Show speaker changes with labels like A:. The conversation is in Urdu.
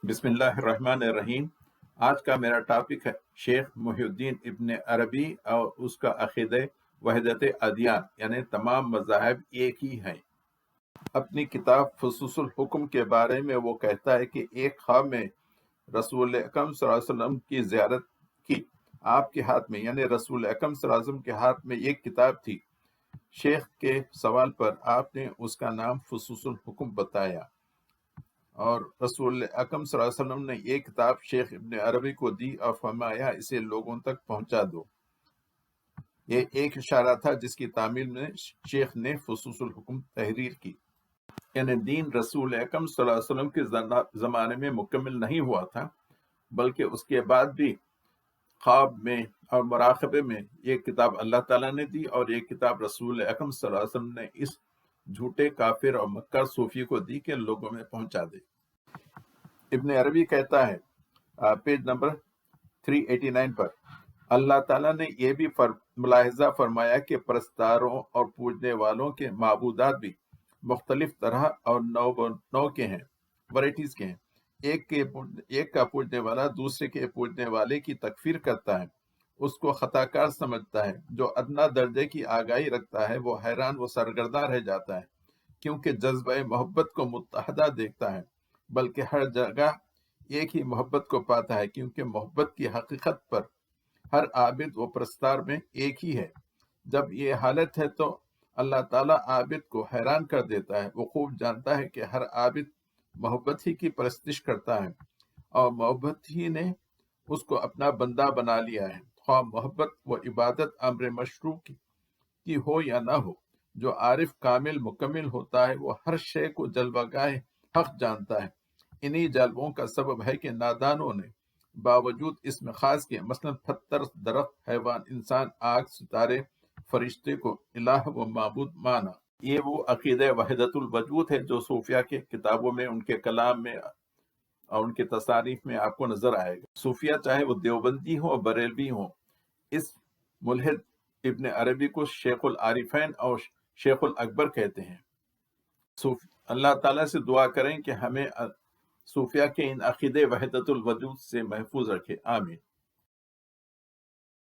A: بسم اللہ الرحمن الرحیم۔ آج کا میرا ٹاپک ہے شیخ محی الدین ابن عربی اور اس کا عقیدہ وحدت ادیان، یعنی تمام مذاہب ایک ہی ہیں۔ اپنی کتاب فصوص الحکم کے بارے میں وہ کہتا ہے کہ ایک خواب میں رسول اکرم صلی اللہ علیہ وسلم کی زیارت کی۔ آپ کے ہاتھ میں، یعنی رسول اکرم صلی اللہ علیہ وسلم کے ہاتھ میں ایک کتاب تھی۔ شیخ کے سوال پر آپ نے اس کا نام فصوص الحکم بتایا، اور رسول اکرم صلی اللہ علیہ وسلم نے یہ کتاب شیخ ابن عربی کو دی اور فرمایا اسے لوگوں تک پہنچا دو۔ یہ ایک اشارہ تھا جس کی تعمیل میں شیخ نے فصوص الحکم تحریر کی۔ یعنی دین رسول اکرم صلی اللہ علیہ وسلم کے زمانے میں مکمل نہیں ہوا تھا، بلکہ اس کے بعد بھی خواب میں اور مراقبے میں یہ کتاب اللہ تعالیٰ نے دی، اور یہ کتاب رسول اکرم صلی اللہ علیہ وسلم نے اس جھوٹے کافر اور مکر صوفی کو دی کہ لوگوں میں پہنچا دے۔ ابن عربی کہتا ہے پیج نمبر 389 پر، اللہ تعالیٰ نے یہ بھی ملاحظہ فرمایا کہ پرستاروں اور پوجنے والوں کے معبودات بھی مختلف طرح اور نو کے ہیں، ورائٹیز کے ہیں۔ ایک کا پوجنے والا دوسرے کے پوجنے والے کی تکفیر کرتا ہے، اس کو خطا کار سمجھتا ہے۔ جو ادنا درجے کی آگاہی رکھتا ہے وہ حیران و سرگرداں رہ جاتا ہے، کیونکہ جذبہ محبت کو متحدہ دیکھتا ہے، بلکہ ہر جگہ ایک ہی محبت کو پاتا ہے، کیونکہ محبت کی حقیقت پر ہر عابد و پرستار میں ایک ہی ہے۔ جب یہ حالت ہے تو اللہ تعالیٰ عابد کو حیران کر دیتا ہے۔ وہ خوب جانتا ہے کہ ہر عابد محبت ہی کی پرستش کرتا ہے، اور محبت ہی نے اس کو اپنا بندہ بنا لیا ہے، خواہ محبت و عبادت امر مشروع کی ہو یا نہ ہو۔ جو عارف کامل مکمل ہوتا ہے وہ ہر شے کو جلوہ گاہ حق جانتا ہے۔ انہی جلووں کا سبب ہے کہ نادانوں نے باوجود اسم خاص کے، مثلا پتھر، درخت، حیوان، انسان، آگ، ستارے، فرشتے کو الہ و معبود مانا۔ یہ وہ عقیدہ وحدت الوجود ہے جو صوفیہ کے کتابوں میں، ان کے کلام میں اور ان کے تصانیف میں آپ کو نظر آئے گا۔ صوفیہ چاہے وہ دیوبندی ہوں اور بریلوی ہوں، اس ملحد ابن عربی کو شیخ العارفین اور شیخ الاکبر کہتے ہیں۔ اللہ تعالیٰ سے دعا کریں کہ ہمیں صوفیہ کے ان عقیدے وحدت الوجود سے محفوظ رکھے، آمین۔